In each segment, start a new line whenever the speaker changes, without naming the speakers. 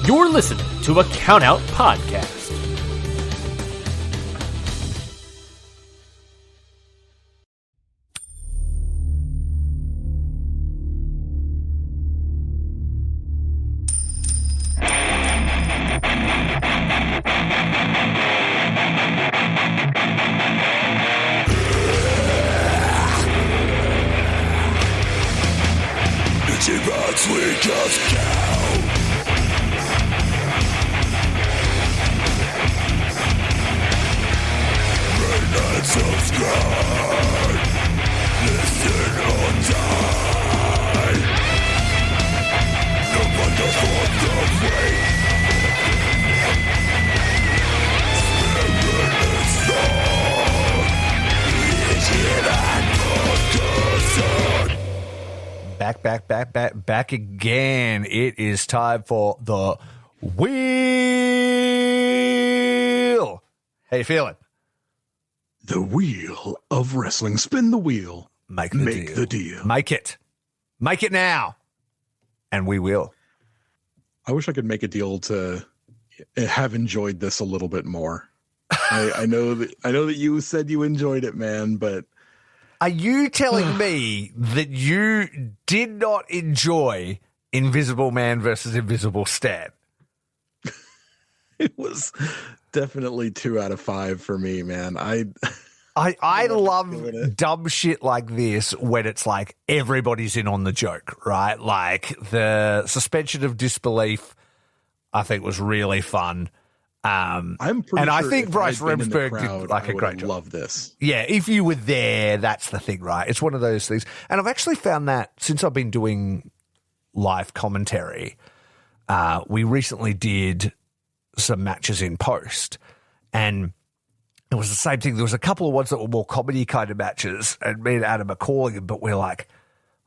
You're listening to a Countout Podcast.
Ichiban Sweet Cast. Subscribe, listen or die. No wonder for the weight. Spirit is strong.
Back again. It is time for the wheel. How you feeling?
The wheel of wrestling. Spin the wheel.
Make the deal. Make it now. And we will.
I wish I could make a deal to have enjoyed this a little bit more. I know that you said you enjoyed it, man, but
are you telling me that you did not enjoy Invisible Man versus Invisible Stan?
It was definitely 2 out of 5 for me, man.
I love dumb shit like this when it's like everybody's in on the joke, right? Like the suspension of disbelief, I think was really fun.
I'm pretty
and
sure
I think Bryce
Remsberg
did like a great job.
Love this.
Yeah, if you were there, that's the thing, right? It's one of those things. And I've actually found that since I've been doing live commentary, we recently did some matches in post, and it was the same thing. There was a couple of ones that were more comedy kind of matches, and me and Adam are calling them, but we're like,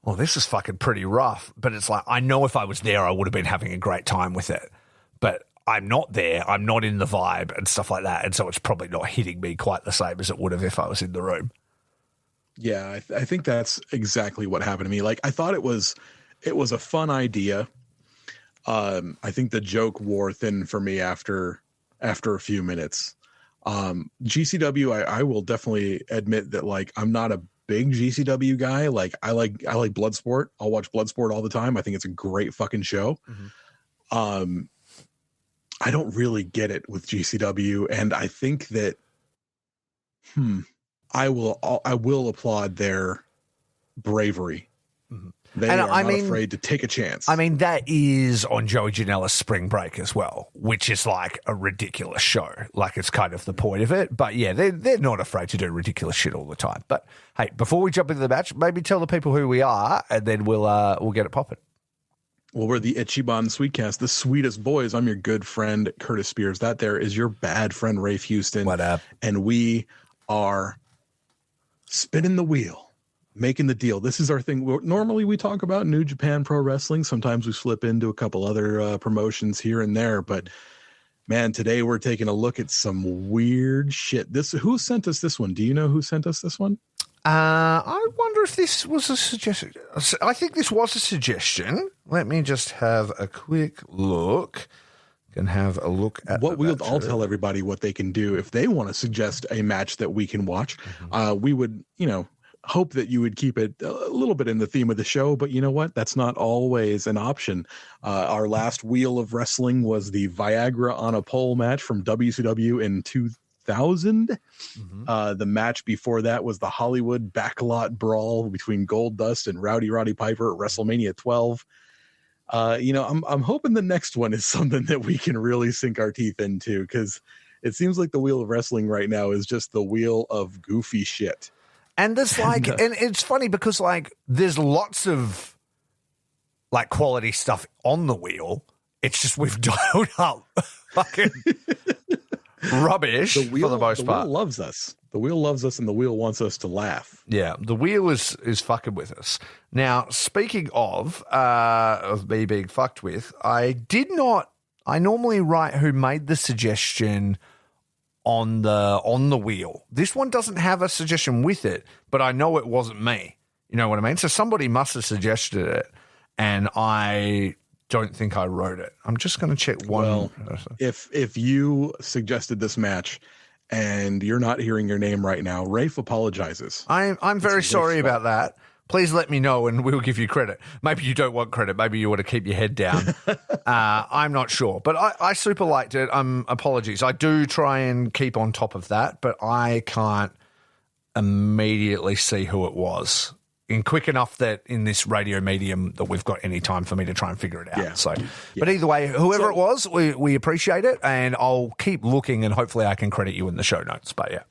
well, this is fucking pretty rough. But it's like, I know if I was there, I would have been having a great time with it. But I'm not there. I'm not in the vibe and stuff like that. And so it's probably not hitting me quite the same as it would have if I was in the room.
Yeah, I think that's exactly what happened to me. Like, I thought it was a fun idea. I think the joke wore thin for me after a few minutes. GCW, I will definitely admit that, like, I'm not a big GCW guy. Like, I like Bloodsport. I'll watch Bloodsport all the time. I think it's a great fucking show. Mm-hmm. I don't really get it with GCW, and I think that I will applaud their bravery. Mm-hmm. They are not afraid to take a chance.
I mean, that is on Joey Janela's Spring Break as well, which is like a ridiculous show. Like, it's kind of the point of it. But yeah, they're not afraid to do ridiculous shit all the time. But hey, before we jump into the match, maybe tell the people who we are, and then we'll get it popping.
Well, we're the Ichiban Sweet Cast, the sweetest boys. I'm your good friend, Curtis Spears. That there is your bad friend, Rafe Houston.
What up?
And we are spinning the wheel. Making the deal. This is our thing. Normally we talk about New Japan Pro Wrestling. Sometimes we slip into a couple other promotions here and there. But man, today we're taking a look at some weird shit. Who sent us this one? Do you know who sent us this one?
I wonder if this was a suggestion. I think this was a suggestion. Let me just have a quick look. Can have a look at
I'll tell everybody what they can do if they want to suggest a match that we can watch. Mm-hmm. We would, hope that you would keep it a little bit in the theme of the show, but you know what? That's not always an option. Our last wheel of wrestling was the Viagra on a pole match from WCW in 2000. Mm-hmm. The match before that was the Hollywood backlot brawl between Goldust and Roddy Piper at WrestleMania 12. I'm hoping the next one is something that we can really sink our teeth into, because it seems like the wheel of wrestling right now is just the wheel of goofy shit.
And there's and it's funny because like there's lots of like quality stuff on the wheel. It's just we've dialed up fucking rubbish for the most part.
The wheel loves us. The wheel loves us, and the wheel wants us to laugh.
Yeah, the wheel is fucking with us. Now, speaking of me being fucked with, I normally write who made the suggestion on the wheel. This one doesn't have a suggestion with it, but I know it wasn't me. You know what I mean? So somebody must have suggested it, and I don't think I wrote it. I'm just going to check one.
Well, if you suggested this match and you're not hearing your name right now, Rafe apologizes.
I'm very sorry about that. Please let me know and we'll give you credit. Maybe you don't want credit. Maybe you want to keep your head down. I'm not sure. But I super liked it. Apologies. I do try and keep on top of that, but I can't immediately see who it was in quick enough that in this radio medium that we've got any time for me to try and figure it out.
Yeah.
So, But either way, whoever it was, we appreciate it, and I'll keep looking and hopefully I can credit you in the show notes. But yeah.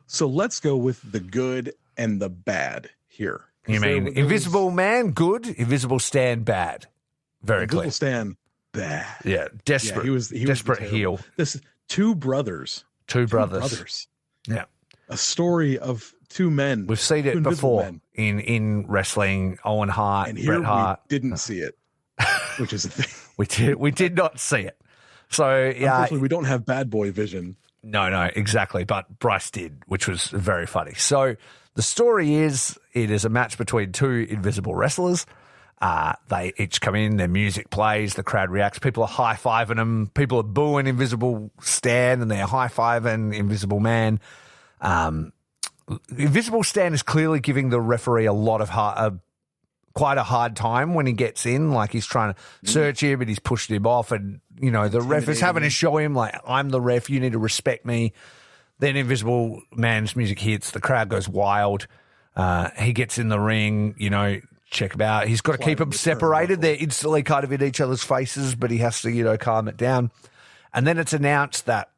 So let's go with the good and the bad here.
You mean Invisible Man, good, Invisible Stan, bad. Very clear.
Invisible Stan, bad.
Yeah, desperate.
Yeah, he
desperate
was
heel.
This is two brothers.
Two brothers. Yeah.
A story of two men.
We've seen it before in wrestling. Owen Hart,
and here
Bret Hart.
We didn't see it, which is a thing.
We did not see it. So yeah,
unfortunately, we don't have bad boy vision.
No, exactly. But Bryce did, which was very funny. So the story is, it is a match between two invisible wrestlers. They each come in, their music plays, the crowd reacts. People are high-fiving them. People are booing Invisible Stan, and they're high-fiving Invisible Man. Invisible Stan is clearly giving the referee quite a hard time when he gets in. Like, he's trying to search him, and he's pushing him off. And, you know, the ref is having to show him, like, I'm the ref, you need to respect me. Then Invisible Man's music hits, the crowd goes wild. He gets in the ring, you know, check him out. He's got to keep them separated. They're instantly kind of in each other's faces, but he has to, you know, calm it down. And then it's announced that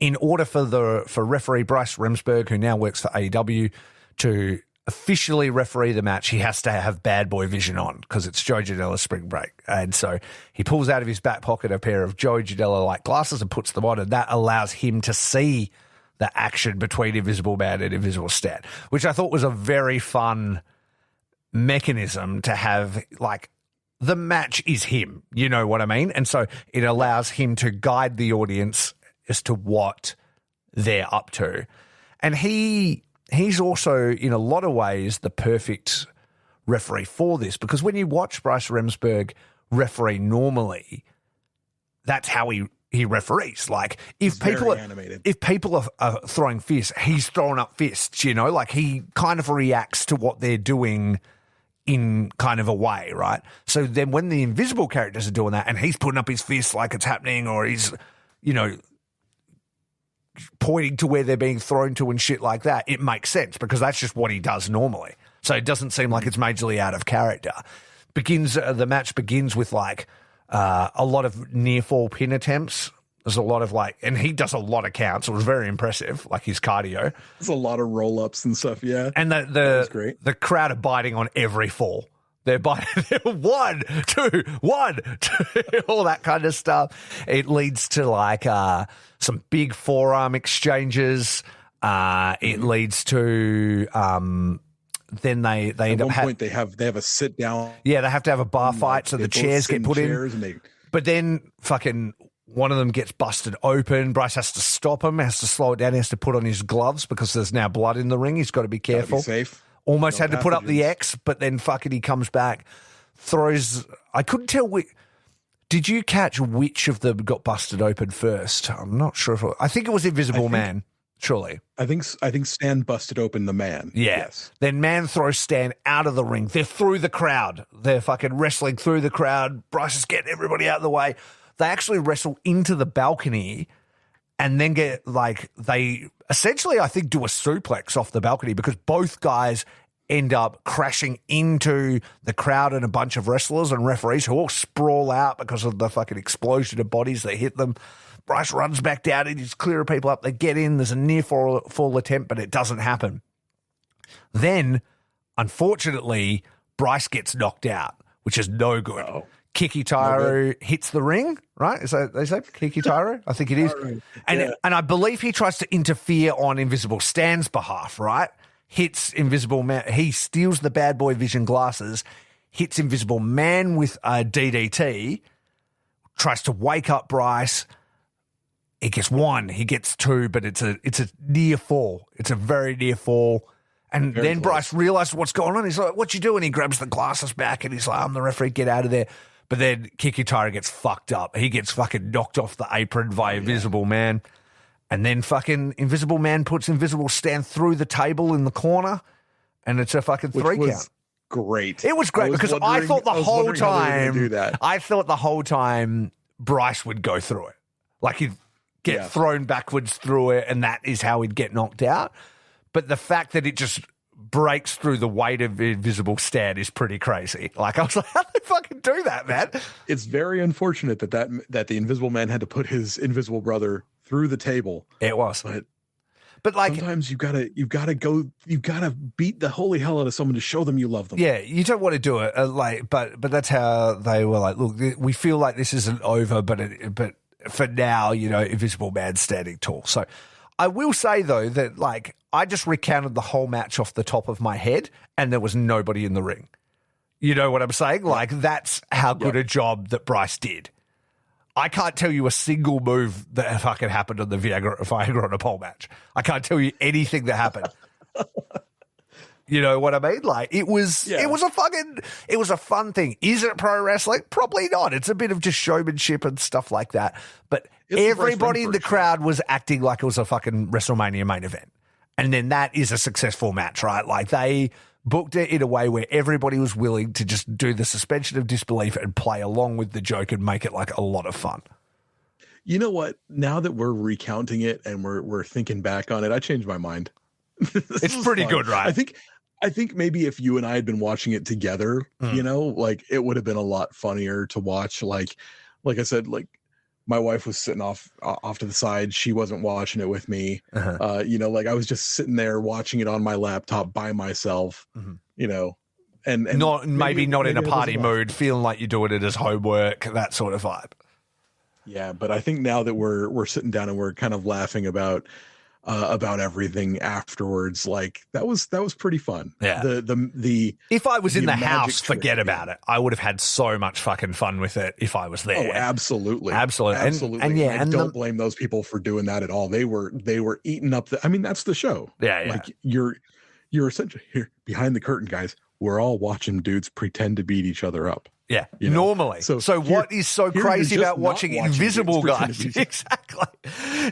in order for referee Bryce Remsberg, who now works for AEW, to officially referee the match, he has to have bad boy vision on because it's Joey Janela's spring break. And so he pulls out of his back pocket a pair of Joey Janela-like glasses and puts them on, and that allows him to see the action between Invisible Man and Invisible Stan, which I thought was a very fun mechanism to have. Like, the match is him, you know what I mean? And so it allows him to guide the audience as to what they're up to. And he's also, in a lot of ways, the perfect referee for this, because when you watch Bryce Remsberg referee normally, that's how he referees. Like, if people are throwing fists, he's throwing up fists, you know? Like, he kind of reacts to what they're doing in kind of a way, right? So then when the invisible characters are doing that and he's putting up his fists like it's happening, or he's, you know, pointing to where they're being thrown to and shit like that, it makes sense because that's just what he does normally. So it doesn't seem like it's majorly out of character. The match begins with like a lot of near fall pin attempts. There's a lot of like, and he does a lot of counts. It was very impressive, like his cardio.
There's a lot of roll ups and stuff. Yeah.
And the crowd are biting on every fall. They're biting 1, 2, 1, 2, all that kind of stuff. It leads to like some big forearm exchanges. It leads to then they end up
at one point they have a sit down.
Yeah, they have to have a bar fight, so the chairs get put in. But then fucking one of them gets busted open. Bryce has to stop him, has to slow it down. He has to put on his gloves because there's now blood in the ring. He's got to be careful.
Gotta be safe.
Almost had to put up the X, but then fucking he comes back, throws. I couldn't tell did you catch which of them got busted open first? I'm not sure I think it was Invisible Man, surely.
I think Stan busted open the Man.
Yeah.
Yes.
Then Man throws Stan out of the ring. They're through the crowd. They're fucking wrestling through the crowd. Bryce is getting everybody out of the way. They actually wrestle into the balcony and then they essentially, I think, do a suplex off the balcony because both guys end up crashing into the crowd and a bunch of wrestlers and referees who all sprawl out because of the fucking explosion of bodies that hit them. Bryce runs back down and he's clearing people up. They get in. There's a near fall attempt, but it doesn't happen. Then, unfortunately, Bryce gets knocked out, which is no good.
Oh.
Kikitaru hits the ring, right? Is that they say Kikitaru? I think it is. And I believe he tries to interfere on Invisible Stan's behalf, right? Hits Invisible Man. He steals the bad boy vision glasses, hits Invisible Man with a DDT, tries to wake up Bryce. He gets 1, he gets 2, but it's a near fall. It's a very near fall. And very then close. Bryce realizes what's going on. He's like, what you doing? He grabs the glasses back and he's like, I'm the referee, get out of there. But then Kikutara gets fucked up. He gets fucking knocked off the apron by Invisible Man. And then fucking Invisible Man puts Invisible Stan through the table in the corner. And it's a fucking 3 count.
Great.
It was great because I thought the whole time
do that.
I thought the whole time Bryce would go through it. Like he'd get thrown backwards through it, and that is how he'd get knocked out. But the fact that it just breaks through the weight of Invisible Stan is pretty crazy. Like I was like, how do they fucking do that, man?
It's very unfortunate that the Invisible Man had to put his invisible brother through the table.
It was. But like
sometimes you've got to beat the holy hell out of someone to show them you love them.
Yeah, you don't want to do it but that's how they were like, look, we feel like this isn't over, but for now, Invisible Man's standing tall. So I will say though that like I just recounted the whole match off the top of my head and there was nobody in the ring. You know what I'm saying? Like that's how good a job that Bryce did. I can't tell you a single move that fucking happened on the Viagra on a pole match. I can't tell you anything that happened. You know what I mean? Like it was a fun thing. Is it pro wrestling? Probably not. It's a bit of just showmanship and stuff like that. But everybody in the crowd was acting like it was a fucking WrestleMania main event. And then that is a successful match, right? Like they booked it in a way where everybody was willing to just do the suspension of disbelief and play along with the joke and make it like a lot of fun.
You know what? Now that we're recounting it and we're thinking back on it, I changed my mind.
It's pretty good, right?
I think maybe if you and I had been watching it together, like it would have been a lot funnier to watch. Like I said, like my wife was sitting off to the side. She wasn't watching it with me. Like I was just sitting there watching it on my laptop by myself, and
maybe not in a party mood, feeling like you're doing it as homework, that sort of vibe.
Yeah. But I think now that we're sitting down and we're kind of laughing about everything afterwards, like that was pretty fun.
Yeah.
The
if I was in the house, forget about it. I would have had so much fucking fun with it if I was there.
Oh, absolutely.
And
I don't blame those people for doing that at all. They were eating up that's the show.
Yeah.
Like you're essentially here behind the curtain, guys. We're all watching dudes pretend to beat each other up.
Yeah, normally. So what is so crazy about watching invisible guys?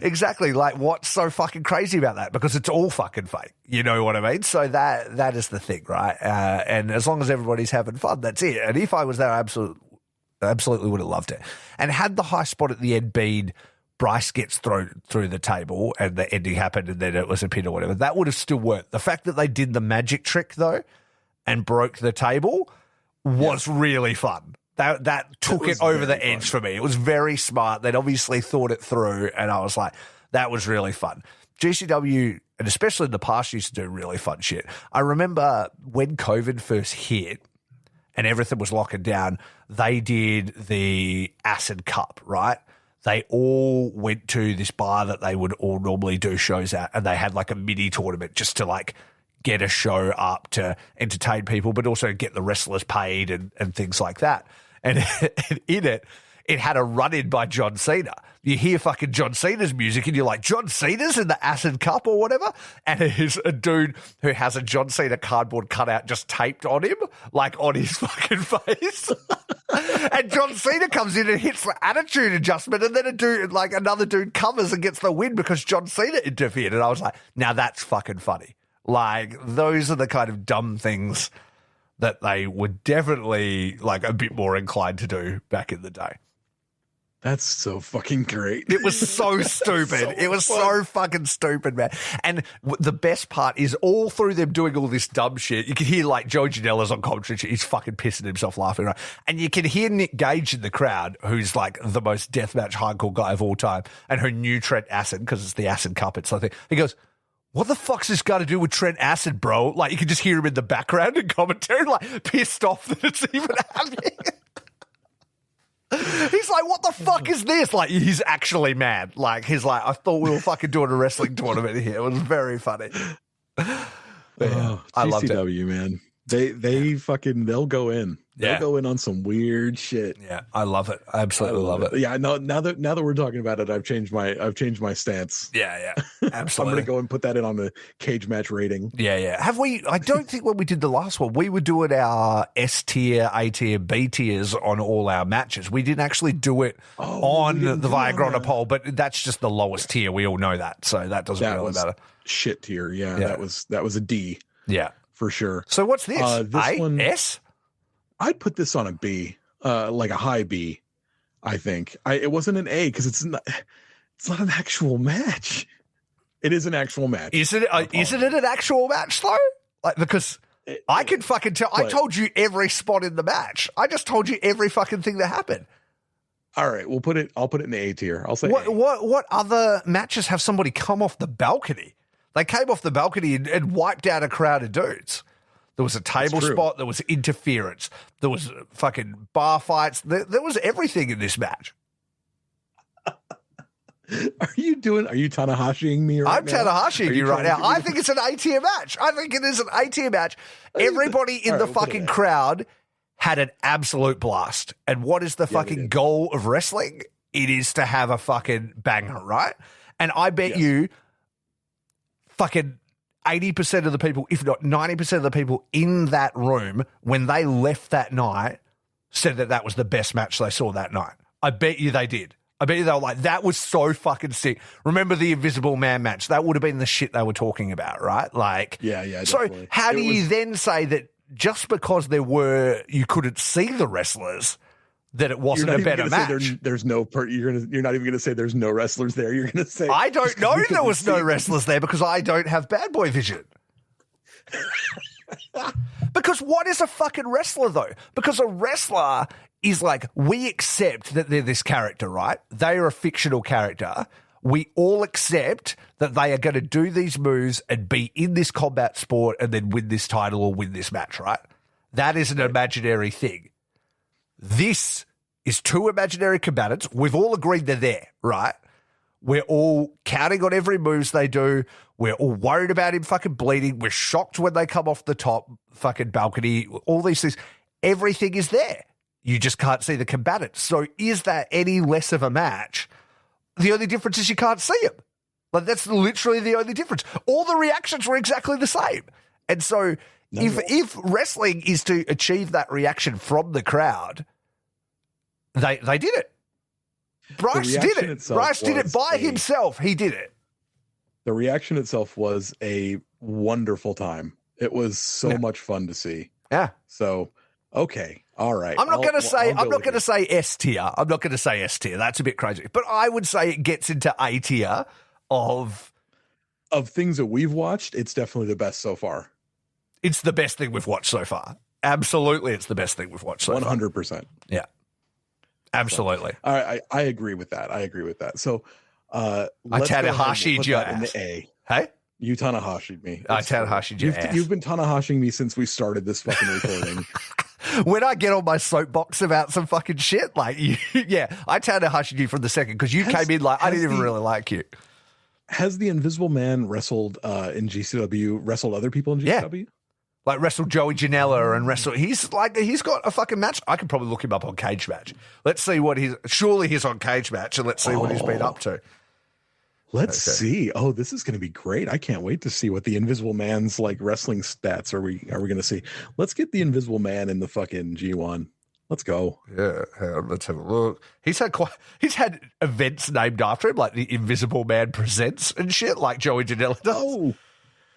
Exactly. Like what's so fucking crazy about that? Because it's all fucking fake. You know what I mean? So that is the thing, right? And as long as everybody's having fun, that's it. And if I was there, I absolutely would have loved it. And had the high spot at the end been Bryce gets thrown through the table and the ending happened and then it was a pin or whatever, that would have still worked. The fact that they did the magic trick though and broke the table was really fun. That took it over the edge for me. It was very smart. They'd obviously thought it through, and I was like, that was really fun. GCW, and especially in the past, used to do really fun shit. I remember when COVID first hit and everything was locking down, they did the Acid Cup, right? They all went to this bar that they would all normally do shows at, and they had like a mini tournament just to like get a show up to entertain people, but also get the wrestlers paid and things like that. And in it had a run-in by John Cena. You hear fucking John Cena's music and you're like, John Cena's in the Acid Cup or whatever? And it is a dude who has a John Cena cardboard cutout just taped on him, like on his fucking face. And John Cena comes in and hits the attitude adjustment, and then another dude covers and gets the win because John Cena interfered. And I was like, now that's fucking funny. Like, those are the kind of dumb things that they were definitely like a bit more inclined to do back in the day.
That's so fucking great.
It was so stupid. It was so fucking stupid, man. And the best part is all through them doing all this dumb shit, you can hear like Joe Janela's on commentary. He's fucking pissing himself laughing, right? And you can hear Nick Gage in the crowd, who's like the most deathmatch hardcore guy of all time, and who knew Trent Acid because it's the Acid Cup. It's like, he goes, what the fuck's this got to do with Trent Acid, bro? Like, you can just hear him in the background in commentary, like, pissed off that it's even happening. He's like, what the fuck is this? Like, he's actually mad. Like, he's like, I thought we were fucking doing a wrestling tournament here. It was very funny.
I loved it. GCW, man. They'll go in. They'll go in on some weird shit.
Yeah, I love it. I absolutely love it.
Yeah, no, now that we're talking about it, I've changed my stance.
Yeah,
I'm
absolutely.
gonna go and put that in on the cage match rating.
Yeah. Have we? I don't think when we did the last one, we were doing our S tier, A tier, B tiers on all our matches. We didn't actually do it on the Viagrona poll, but that's just the lowest tier. We all know that, so that doesn't really matter. Shit
tier. Yeah, that was a D.
Yeah,
for sure.
So what's this? S?
I'd put this on a B, like a high B. I think it wasn't an A because it's not an actual match. It is an actual match.
Isn't it an actual match though? Like because I can fucking tell. I told you every spot in the match. I just told you every fucking thing that happened.
All right, I'll put it in the A tier. I'll say
what other matches have somebody come off the balcony? They came off the balcony and wiped out a crowd of dudes. There was a table spot. There was interference. There was fucking bar fights. There was everything in this match.
Are you Tanahashiing me right now?
I'm Tanahashiing you right now. I think it's an A-tier match. I think it is an A-tier match. Everybody in the fucking crowd had an absolute blast. And what is the fucking goal of wrestling? It is to have a fucking banger, right? And I bet you fucking 80% of the people, if not 90% of the people in that room, when they left that night, said that was the best match they saw that night. I bet you they did. I bet you they were like, that was so fucking sick. Remember the Invisible Man match? That would have been the shit they were talking about, right? Like,
yeah.
So
definitely.
How do you then say that just because you couldn't see the wrestlers, that it wasn't a better match?
There's no you're not even going to say there's no wrestlers there. You're going to say
I don't know there was no wrestlers there because I don't have bad boy vision. Because what is a fucking wrestler though? Because a wrestler is like, we accept that they're this character, right? They are a fictional character. We all accept that they are going to do these moves and be in this combat sport and then win this title or win this match, right? That is an imaginary thing. This is two imaginary combatants. We've all agreed they're there, right? We're all counting on every moves they do. We're all worried about him fucking bleeding. We're shocked when they come off the top fucking balcony. All these things. Everything is there. You just can't see the combatants. So is that any less of a match? The only difference is you can't see him. Like that's literally the only difference. All the reactions were exactly the same. And so if wrestling is to achieve that reaction from the crowd, they did it. Bryce did it. Bryce did it by himself. He did it.
The reaction itself was a wonderful time. It was so much fun to see.
Yeah.
So, okay. All right.
I'm not going to say S tier. I'm not going to say S tier. That's a bit crazy. But I would say it gets into A tier of
things that we've watched. It's definitely the best so far.
It's the best thing we've watched so far. Absolutely, it's the best thing we've watched so
100%.
far. Yeah. Absolutely.
So, I agree with that. So
I Tanahashi'd your ass.
In the A.
Hey?
You Tanahashi'd me.
I Tanahashi'd your ass.
You've been Tanahashiing me since we started this fucking recording.
When I get on my soapbox about some fucking shit, like, I Tanahashi'd you from the second because you came in like, I didn't even really like you.
Has the Invisible Man wrestled in GCW, wrestled other people in GCW?
Yeah. Like wrestled Joey Janela and he's got a fucking match. I could probably look him up on Cage Match. Let's see surely he's on Cage Match and let's see what he's been up to.
Let's see. Oh, this is going to be great. I can't wait to see what the Invisible Man's like wrestling stats are we going to see. Let's get the Invisible Man in the fucking G1. Let's go.
Yeah, let's have a look. He's had events named after him, like the Invisible Man Presents and shit, like Joey Janela does.
Oh,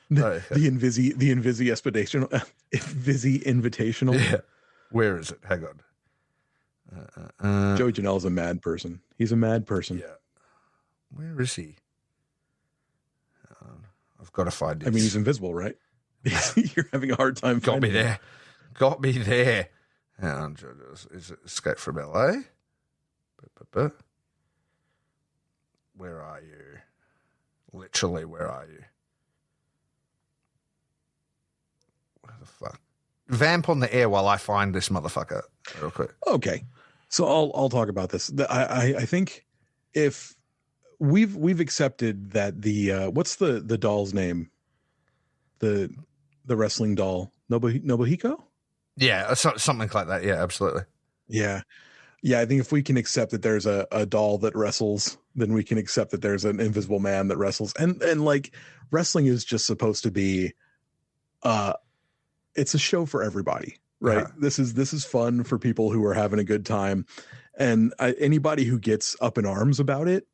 the Invisi Invitational.
Yeah. Where is it? Hang on.
Joey Janela's a mad person. He's a mad person.
Yeah. Where is he? I've got to find it.
I mean, he's invisible, right? You're having a hard time
finding
him.
Got me there. Hang on. Is it Escape from LA? Where are you? Literally, where are you? Where the fuck? Vamp on the air while I find this motherfucker real quick.
Okay. So I'll talk about this. I think if we've accepted that the what's the doll's name? The wrestling doll, Nobuhiko?
Yeah, something like that. Yeah, absolutely.
Yeah. Yeah, I think if we can accept that there's a doll that wrestles, then we can accept that there's an invisible man that wrestles. And like wrestling is just supposed to be it's a show for everybody, right?
Uh-huh.
This is fun for people who are having a good time. And anybody who gets up in arms about it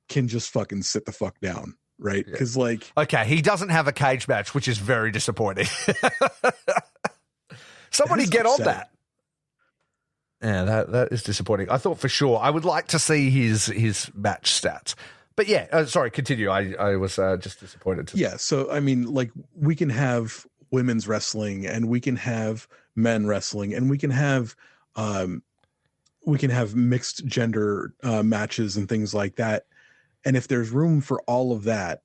can just fucking sit the fuck down, right? Because like,
okay, he doesn't have a cage match, which is very disappointing. Somebody get on that. Yeah, that is disappointing. I thought for sure I would like to see his match stats. But yeah, sorry, continue. I was just disappointed.
Yeah, so I mean, like we can have women's wrestling and we can have men wrestling and we can have mixed gender matches and things like that. And if there's room for all of that,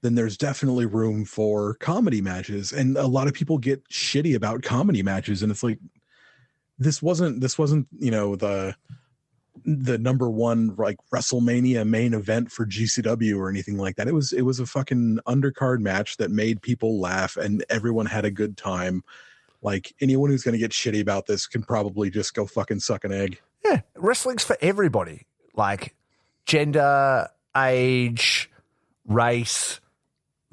then there's definitely room for comedy matches. And a lot of people get shitty about comedy matches, and it's like this wasn't the number one like WrestleMania main event for GCW or anything like that. It was a fucking undercard match that made people laugh and everyone had a good time. Like anyone who's going to get shitty about this can probably just go fucking suck an egg.
Yeah, wrestling's for everybody. Like gender, age, race,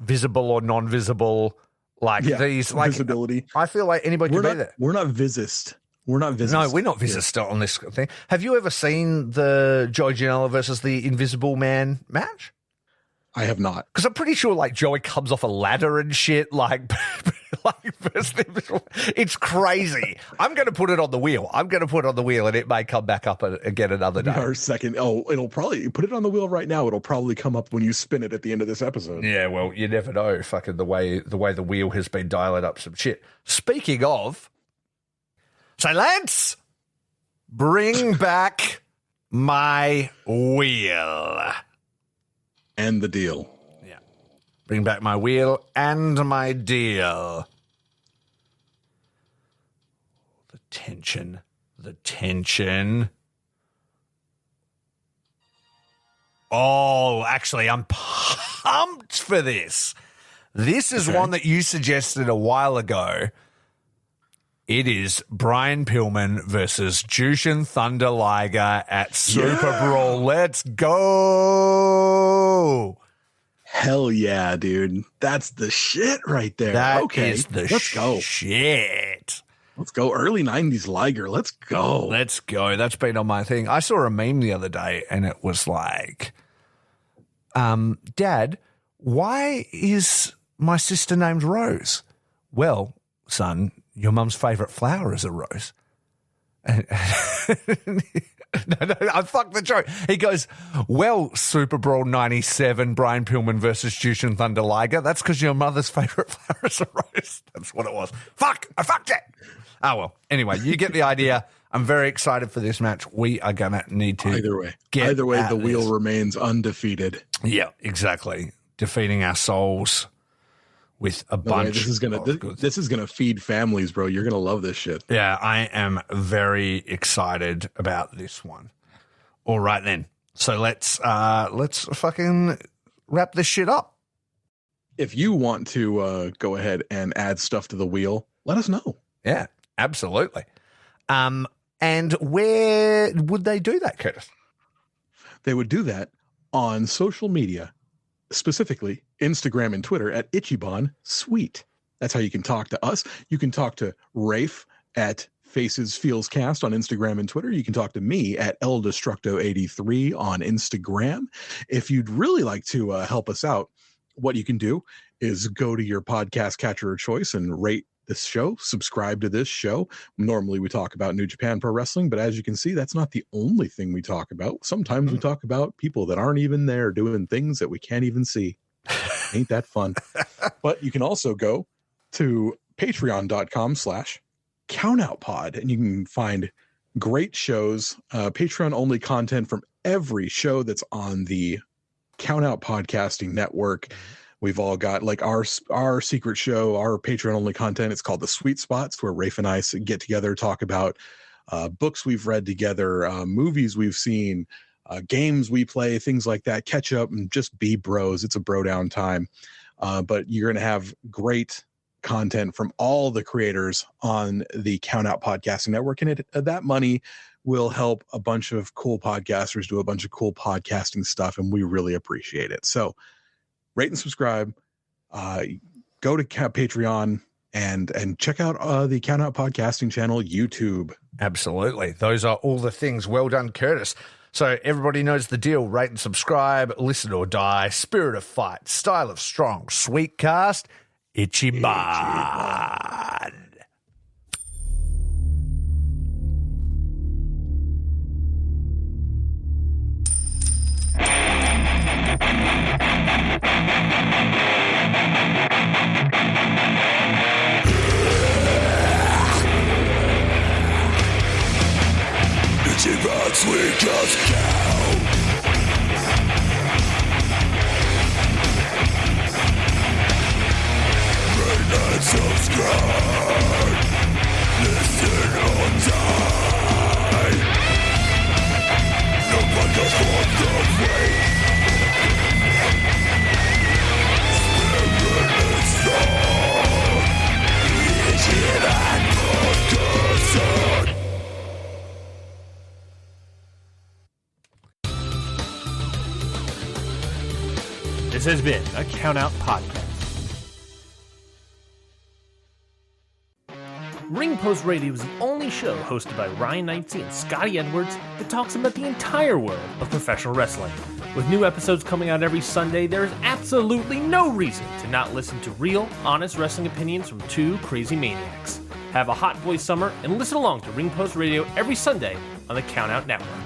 visible or non-visible. Like these, like
visibility.
I feel like anybody can be there.
We're not visist. We're not visist.
No, we're not visist on this thing. Have you ever seen the Joey Janela versus the Invisible Man match?
I have not.
Because I'm pretty sure like Joey comes off a ladder and shit. Like it's crazy. I'm going to put it on the wheel. And it may come back up again another day.
Our second. Oh, it'll probably put it on the wheel right now. It'll probably come up when you spin it at the end of this episode.
Yeah, well, you never know. Fucking the way the wheel has been dialing up some shit. Speaking of, so Lance, bring back my wheel.
And the deal.
Yeah. Bring back my wheel and my deal. The tension. Oh, actually, I'm pumped for this. This is one that you suggested a while ago. It is Brian Pillman versus Jushin Thunder Liger at Super Brawl. Let's go.
Hell yeah, dude. That's the shit right there.
That is the
Let's go.
Shit.
Let's go. Early 90s Liger. Let's go.
Let's go. That's been on my thing. I saw a meme the other day and it was like, Dad, why is my sister named Rose? Well, son, your mum's favourite flower is a rose. No, I fucked the joke. He goes, well, Super Brawl 97, Brian Pillman versus Jushin Thunder Liger. That's because your mother's favourite flower is a rose. That's what it was. Fuck, I fucked it. Oh, well. Anyway, you get the idea. I'm very excited for this match. We are going to need to
Either way, the wheel remains undefeated.
Yeah, exactly. Defeating our souls with a bunch.
This is gonna feed families, bro. You're gonna love this shit.
Yeah, I am very excited about this one. All right then. So let's fucking wrap this shit up.
If you want to go ahead and add stuff to the wheel, let us know.
Yeah, absolutely. And where would they do that, Curtis?
They would do that on social media, specifically Instagram and Twitter at Ichiban Sweet. That's how you can talk to us. You can talk to Rafe at Faces Feels Cast on Instagram and Twitter. You can talk to me at El Destructo83 on Instagram. If you'd really like to help us out, what you can do is go to your podcast catcher of choice and rate this show, subscribe to this show. Normally we talk about New Japan Pro Wrestling, but as you can see, that's not the only thing we talk about. Sometimes we talk about people that aren't even there doing things that we can't even see. Ain't that fun? But you can also go to patreon.com/countoutpod and you can find great shows, Patreon only content from every show that's on the Countout Podcasting Network. We've all got like our secret show, our Patreon only content. It's called The Sweet Spots, where Rafe and I get together, talk about books we've read together, movies we've seen, games we play, things like that. Catch up and just be bros. It's a bro down time. But you're going to have great content from all the creators on the Count Out Podcasting Network. And that money will help a bunch of cool podcasters do a bunch of cool podcasting stuff. And we really appreciate it. So rate and subscribe, go to Patreon and check out the Count Out Podcasting channel, YouTube.
Absolutely. Those are all the things. Well done, Curtis. So everybody knows the deal. Rate and subscribe, listen or die, spirit of fight, style of strong, sweet cast, Ichiban.
Ichiban Sweet Cast. Rate and subscribe. Listen or die. No podcast for the weak. Spirit is strong. Ichiban Podcast.
This has been a Count Out Podcast. Ring Post Radio is the only show hosted by Ryan Knightsey and Scotty Edwards that talks about the entire world of professional wrestling. With new episodes coming out every Sunday, there is absolutely no reason to not listen to real, honest wrestling opinions from two crazy maniacs. Have a hot boy summer and listen along to Ring Post Radio every Sunday on the Count Out Network.